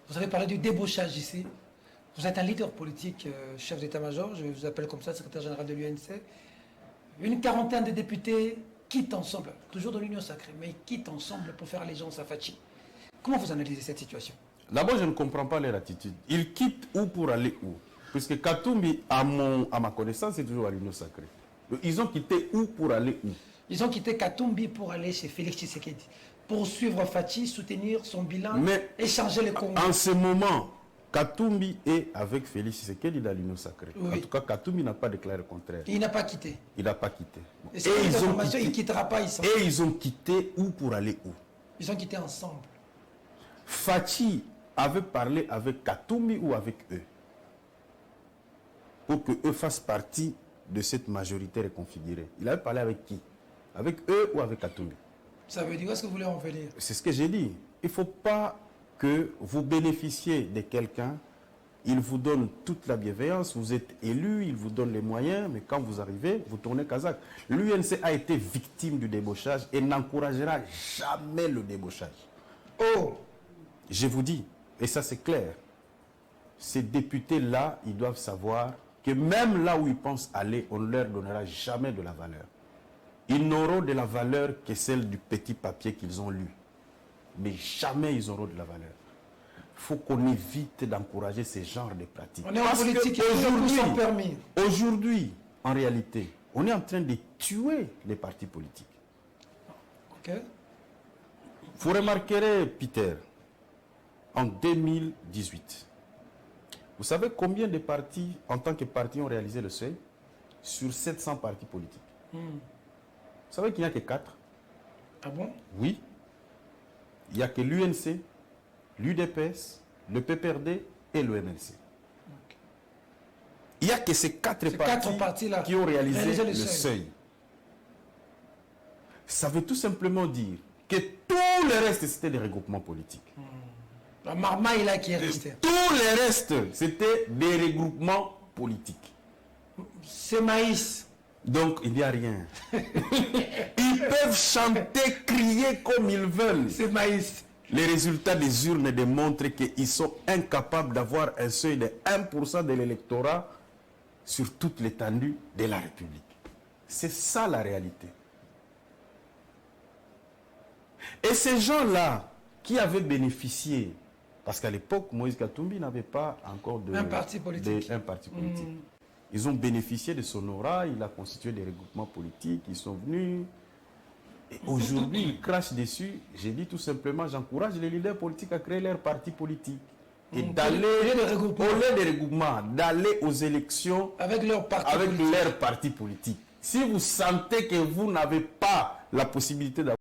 Vous avez parlé du débauchage ici. Vous êtes un leader politique, chef d'état-major, je vous appelle comme ça, secrétaire général de l'UNC. Une quarantaine de députés quittent ensemble, toujours dans l'Union sacrée, mais ils quittent ensemble pour faire allégeance à Fachi. Comment vous analysez cette situation? D'abord, je ne comprends pas leur attitude. Ils quittent où pour aller où? Puisque Katumbi, à ma connaissance, c'est toujours à l'Union sacrée. Ils ont quitté où pour aller où? Ils ont quitté Katumbi pour aller chez Félix Tshisekedi, pour suivre Fachi, soutenir son bilan, mais échanger les Congos. En ce moment, Katumbi est avec Félix Tshisekedi dans l'Union sacrée. Oui. En tout cas, Katumbi n'a pas déclaré le contraire. Il n'a pas quitté. Il n'a pas quitté. Et il ne quittera pas ici. Et ils ont quitté où pour aller où? Ils ont quitté ensemble. Fachi avait parlé avec Katumbi ou avec eux pour qu'eux fassent partie de cette majorité reconfigurée. Il avait parlé avec qui? Avec eux ou avec Katumbi? Ça veut dire, où est-ce que vous voulez en venir? C'est ce que j'ai dit. Il ne faut pas que vous bénéficiez de quelqu'un, il vous donne toute la bienveillance, vous êtes élu, il vous donne les moyens, mais quand vous arrivez, vous tournez kazakh. L'UNC a été victime du débauchage et n'encouragera jamais le débauchage. Oh! Je vous dis, et ça c'est clair, ces députés-là, ils doivent savoir que même là où ils pensent aller, on ne leur donnera jamais de la valeur. Ils n'auront de la valeur que celle du petit papier qu'ils ont lu. Mais jamais ils auront de la valeur. Il faut qu'on évite d'encourager ce genre de pratiques. On est en politique, aujourd'hui, en réalité, on est en train de tuer les partis politiques. Ok. Vous remarquerez, Peter, en 2018, vous savez combien de partis, en tant que partis, ont réalisé le seuil? Sur 700 partis politiques. Vous savez qu'il n'y a que 4? Ah bon? Oui. Il n'y a que l'UNC, l'UDPS, le PPRD et le MLC. Okay. Il n'y a que ces quatre partis qui ont réalisé le seuil. Ça veut tout simplement dire que tout le reste, c'était des regroupements politiques. La marmaille là qui est restée. Tout le reste, c'était des regroupements politiques. C'est maïs. Donc, il n'y a rien. Ils peuvent chanter, crier comme ils veulent. C'est maïs. Les résultats des urnes démontrent qu'ils sont incapables d'avoir un seuil de 1% de l'électorat sur toute l'étendue de la République. C'est ça la réalité. Et ces gens-là qui avaient bénéficié, parce qu'à l'époque, Moïse Katumbi n'avait pas encore un parti politique. Ils ont bénéficié de son aura, il a constitué des regroupements politiques, ils sont venus. Et aujourd'hui, ils crachent dessus. J'ai dit tout simplement, j'encourage les leaders politiques à créer leur parti politique. Et d'aller au lieu des regroupements, d'aller aux élections avec leur parti politique. Si vous sentez que vous n'avez pas la possibilité d'avoir